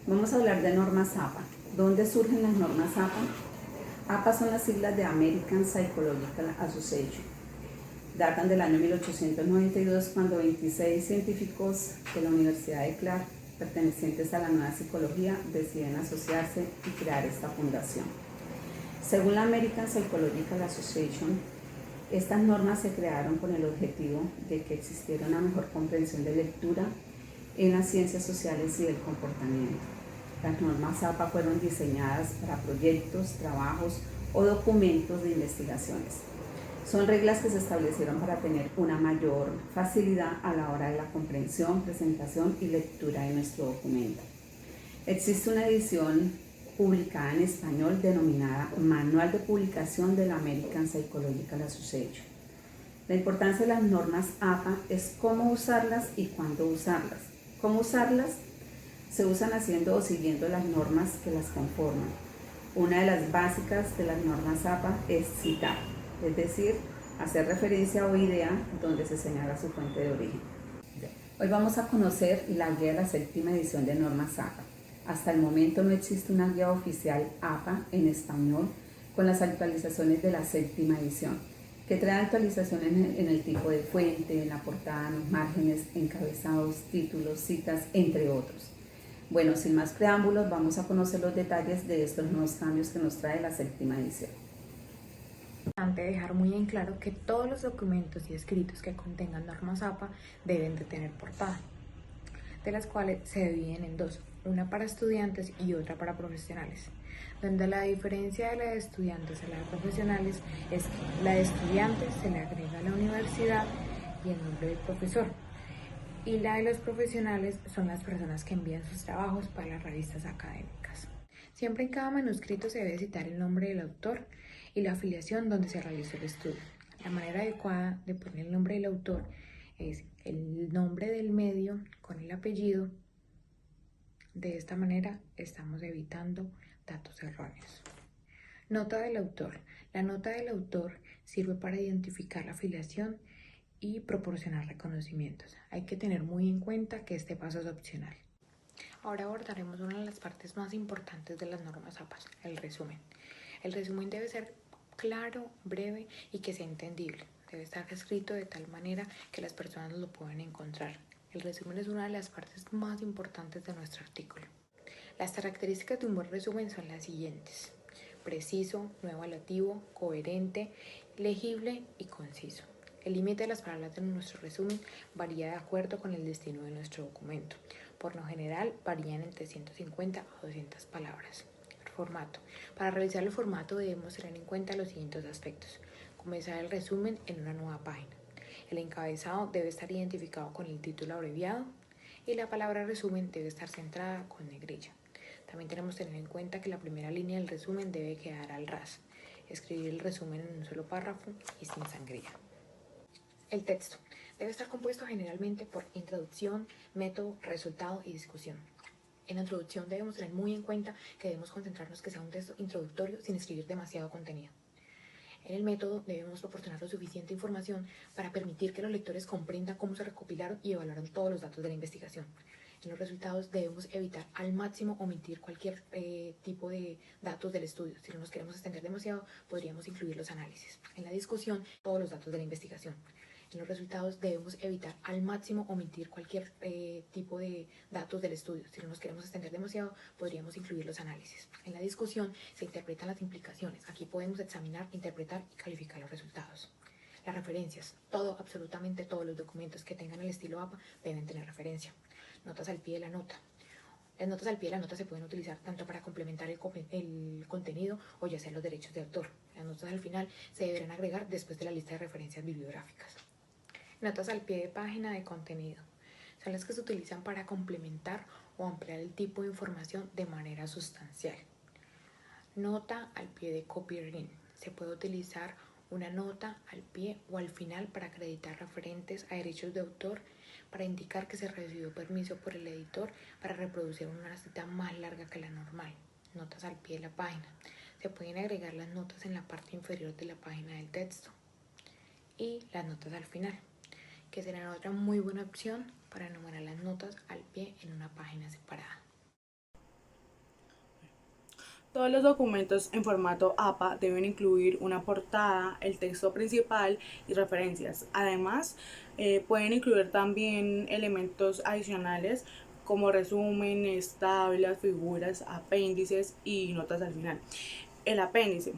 Vamos a hablar de normas APA. ¿Dónde surgen las normas APA? APA son las siglas de American Psychological Association. Datan del año 1892, cuando 26 científicos de la Universidad de Clark, pertenecientes a la nueva psicología, deciden asociarse y crear esta fundación. Según la American Psychological Association, estas normas se crearon con el objetivo de que existiera una mejor comprensión de lectura en las ciencias sociales y del comportamiento. Las normas APA fueron diseñadas para proyectos, trabajos o documentos de investigaciones. Son reglas que se establecieron para tener una mayor facilidad a la hora de la comprensión, presentación y lectura de nuestro documento. Existe una edición publicada en español denominada Manual de Publicación de la American Psychological Association. La importancia de las normas APA es cómo usarlas y cuándo usarlas. ¿Cómo usarlas? Se usan haciendo o siguiendo las normas que las conforman. Una de las básicas de las normas APA es citar, es decir, hacer referencia o idea donde se señala su fuente de origen. Hoy vamos a conocer la guía de la séptima edición de normas APA. Hasta el momento no existe una guía oficial APA en español con las actualizaciones de la séptima edición, que trae actualizaciones en el tipo de fuente, en la portada, en los márgenes, encabezados, títulos, citas, entre otros. Bueno, sin más preámbulos, vamos a conocer los detalles de estos nuevos cambios que nos trae la séptima edición. Es importante dejar muy en claro que todos los documentos y escritos que contengan normas APA deben de tener portada, de las cuales se dividen en dos, una para estudiantes y otra para profesionales, donde la diferencia de la de estudiantes a la de profesionales es que la de estudiantes se le agrega a la universidad y el nombre del profesor, y la de los profesionales son las personas que envían sus trabajos para las revistas académicas. Siempre en cada manuscrito se debe citar el nombre del autor y la afiliación donde se realizó el estudio. La manera adecuada de poner el nombre del autor es el nombre del medio con el apellido. De esta manera estamos evitando datos erróneos. Nota del autor. La nota del autor sirve para identificar la afiliación y proporcionar reconocimientos. Hay que tener muy en cuenta que este paso es opcional. Ahora abordaremos una de las partes más importantes de las normas APA, el resumen. El resumen debe ser claro, breve y que sea entendible. Debe estar escrito de tal manera que las personas lo puedan encontrar. El resumen es una de las partes más importantes de nuestro artículo. Las características de un buen resumen son las siguientes: preciso, no evaluativo, coherente, legible y conciso. El límite de las palabras de nuestro resumen varía de acuerdo con el destino de nuestro documento. Por lo general, varían entre 150 a 200 palabras. El formato. Para realizar el formato debemos tener en cuenta los siguientes aspectos. Comenzar el resumen en una nueva página. El encabezado debe estar identificado con el título abreviado y la palabra resumen debe estar centrada con negrilla. También tenemos que tener en cuenta que la primera línea del resumen debe quedar al ras. Escribir el resumen en un solo párrafo y sin sangría. El texto debe estar compuesto generalmente por introducción, método, resultado y discusión. En la introducción debemos tener muy en cuenta que debemos concentrarnos que sea un texto introductorio sin escribir demasiado contenido. En el método debemos proporcionar lo suficiente información para permitir que los lectores comprendan cómo se recopilaron y evaluaron todos los datos de la investigación. En los resultados debemos evitar al máximo omitir cualquier tipo de datos del estudio. Si no nos queremos extender demasiado, podríamos incluir los análisis. En la discusión, todos los datos de la investigación. En los resultados debemos evitar al máximo omitir cualquier tipo de datos del estudio. Si no nos queremos extender demasiado, podríamos incluir los análisis. En la discusión se interpretan las implicaciones. Aquí podemos examinar, interpretar y calificar los resultados. Las referencias. Todo, absolutamente todos los documentos que tengan el estilo APA deben tener referencia. Notas al pie de la nota. Las notas al pie de la nota se pueden utilizar tanto para complementar el contenido o ya sea los derechos de autor. Las notas al final se deberán agregar después de la lista de referencias bibliográficas. Notas al pie de página de contenido. Son las que se utilizan para complementar o ampliar el tipo de información de manera sustancial. Nota al pie de copywriting. Se puede utilizar una nota al pie o al final para acreditar referentes a derechos de autor, para indicar que se recibió permiso por el editor para reproducir una cita más larga que la normal. Notas al pie de la página. Se pueden agregar las notas en la parte inferior de la página del texto. Y las notas al final, que serán otra muy buena opción para enumerar las notas al pie en una página separada. Todos los documentos en formato APA deben incluir una portada, el texto principal y referencias. Además, pueden incluir también elementos adicionales como resúmenes, tablas, figuras, apéndices y notas al final. El apéndice.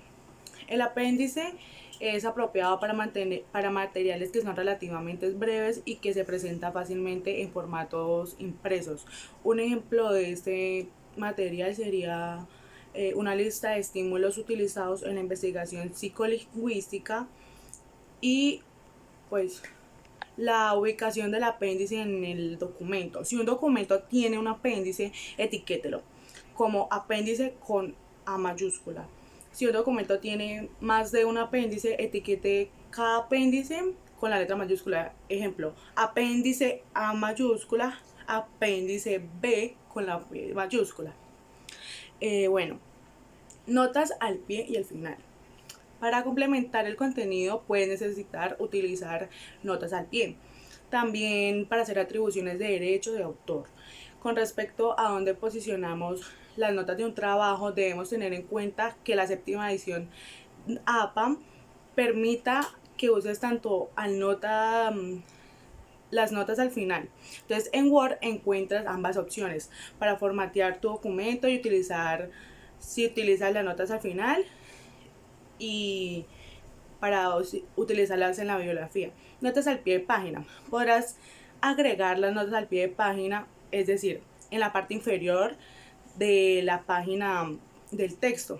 El apéndice es apropiado para materiales que son relativamente breves y que se presenta fácilmente en formatos impresos. Un ejemplo de este material sería una lista de estímulos utilizados en la investigación psicolingüística y pues la ubicación del apéndice en el documento. Si un documento tiene un apéndice, etiquételo como apéndice con A mayúscula. Si un documento tiene más de un apéndice, etiquete cada apéndice con la letra mayúscula. Ejemplo, apéndice A mayúscula, apéndice B con la B mayúscula. Bueno, notas al pie y al final. Para complementar el contenido puedes necesitar utilizar notas al pie. También para hacer atribuciones de derecho de autor. Con respecto a dónde posicionamos las notas de un trabajo, debemos tener en cuenta que la séptima edición APA permita que uses tanto las notas al final. Entonces en Word encuentras ambas opciones para formatear tu documento y si utilizas las notas al final y para utilizarlas en la bibliografía. Notas al pie de página. Podrás agregar las notas al pie de página, es decir, en la parte inferior de la página del texto.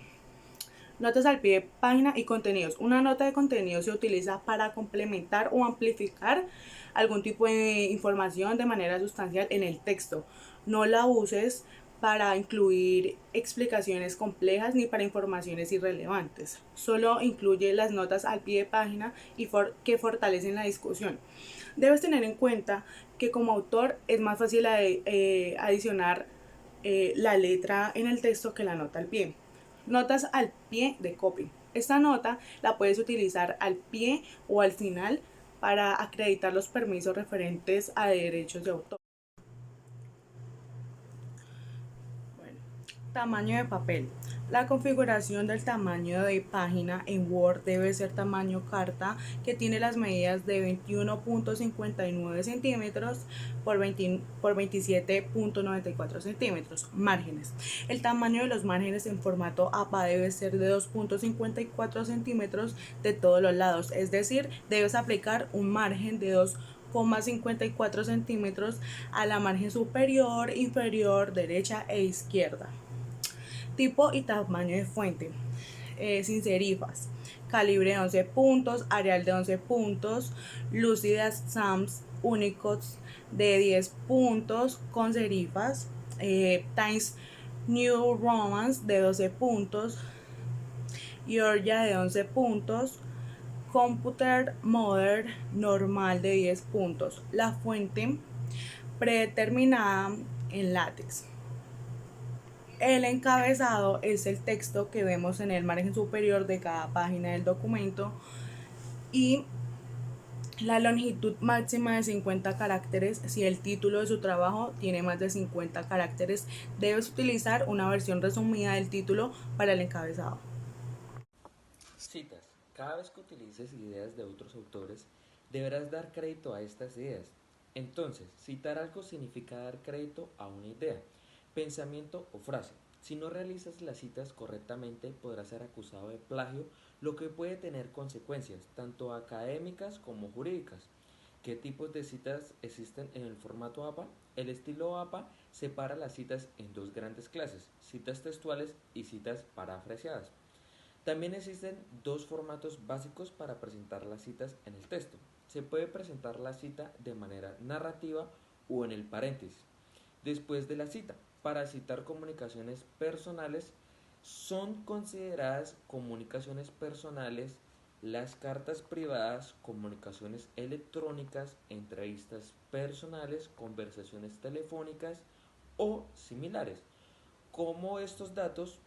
Notas al pie de página y contenidos. Una nota de contenido se utiliza para complementar o amplificar algún tipo de información de manera sustancial en el texto. No la uses para incluir explicaciones complejas ni para informaciones irrelevantes. Solo incluye las notas al pie de página y que fortalecen la discusión. Debes tener en cuenta que como autor es más fácil adicionar la letra en el texto que la nota al pie. Notas al pie de copy. Esta nota la puedes utilizar al pie o al final para acreditar los permisos referentes a derechos de autor. Bueno, tamaño de papel. La configuración del tamaño de página en Word debe ser tamaño carta, que tiene las medidas de 21.59 centímetros por 27.94 centímetros. Márgenes. El tamaño de los márgenes en formato APA debe ser de 2.54 centímetros de todos los lados, es decir, debes aplicar un margen de 2,54 centímetros a la margen superior, inferior, derecha e izquierda. Tipo y tamaño de fuente. Sin serifas. Calibre de 11 puntos, Arial de 11 puntos, Lucidas Sans Unicode de 10 puntos con serifas, Times New Roman de 12 puntos, Georgia de 11 puntos, Computer Modern normal de 10 puntos. La fuente predeterminada en látex. El encabezado es el texto que vemos en el margen superior de cada página del documento y la longitud máxima de 50 caracteres. Si el título de su trabajo tiene más de 50 caracteres, debes utilizar una versión resumida del título para el encabezado. Citas. Cada vez que utilices ideas de otros autores, deberás dar crédito a estas ideas. Entonces, citar algo significa dar crédito a una idea, pensamiento o frase. Si no realizas las citas correctamente, podrás ser acusado de plagio, lo que puede tener consecuencias tanto académicas como jurídicas. ¿Qué tipos de citas existen en el formato APA? El estilo APA separa las citas en dos grandes clases, citas textuales y citas parafraseadas. También existen dos formatos básicos para presentar las citas en el texto. Se puede presentar la cita de manera narrativa o en el paréntesis. Después de la cita, para citar comunicaciones personales, son consideradas comunicaciones personales las cartas privadas, comunicaciones electrónicas, entrevistas personales, conversaciones telefónicas o similares. Como estos datos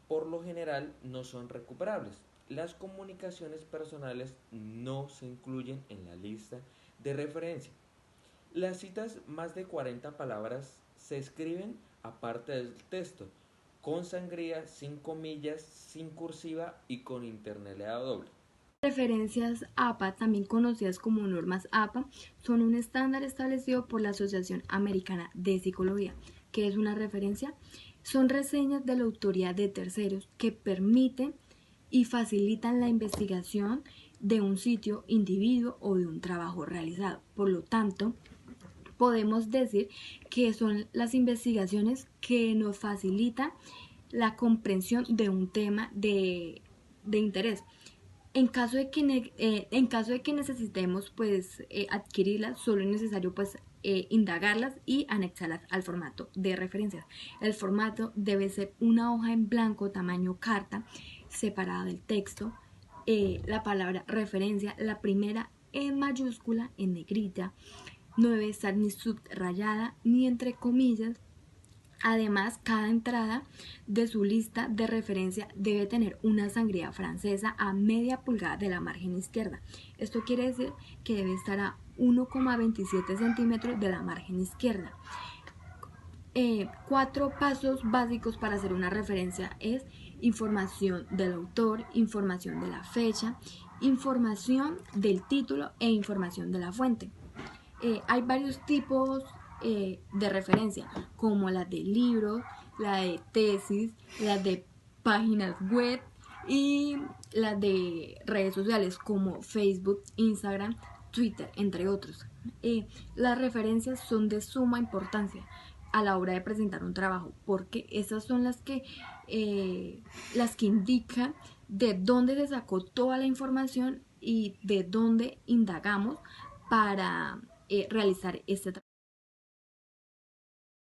por lo general no son recuperables, las comunicaciones personales no se incluyen en la lista de referencia. Las citas más de 40 palabras se escriben aparte del texto, con sangría, sin comillas, sin cursiva y con interlineado doble. Referencias APA, también conocidas como normas APA, son un estándar establecido por la Asociación Americana de Psicología. ¿Qué es una referencia? Son reseñas de la autoría de terceros que permiten y facilitan la investigación de un sitio, individuo o de un trabajo realizado. Por lo tanto, podemos decir que son las investigaciones que nos facilitan la comprensión de un tema de interés. En caso de que necesitemos adquirirlas, solo es necesario indagarlas y anexarlas al formato de referencias. El formato debe ser una hoja en blanco tamaño carta separada del texto. La palabra referencia, la primera en mayúscula, en negrita, no debe estar ni subrayada ni entre comillas. Además, cada entrada de su lista de referencia debe tener una sangría francesa a media pulgada de la margen izquierda. Esto quiere decir que debe estar a 1,27 centímetros de la margen izquierda. 4 pasos básicos para hacer una referencia es información del autor, información de la fecha, información del título e información de la fuente. Hay varios tipos de referencia, como la de libros, la de tesis, la de páginas web y la de redes sociales como Facebook, Instagram, Twitter, entre otros. Las referencias son de suma importancia a la hora de presentar un trabajo, porque esas son las que indican de dónde se sacó toda la información y de dónde indagamos para realizar este trabajo.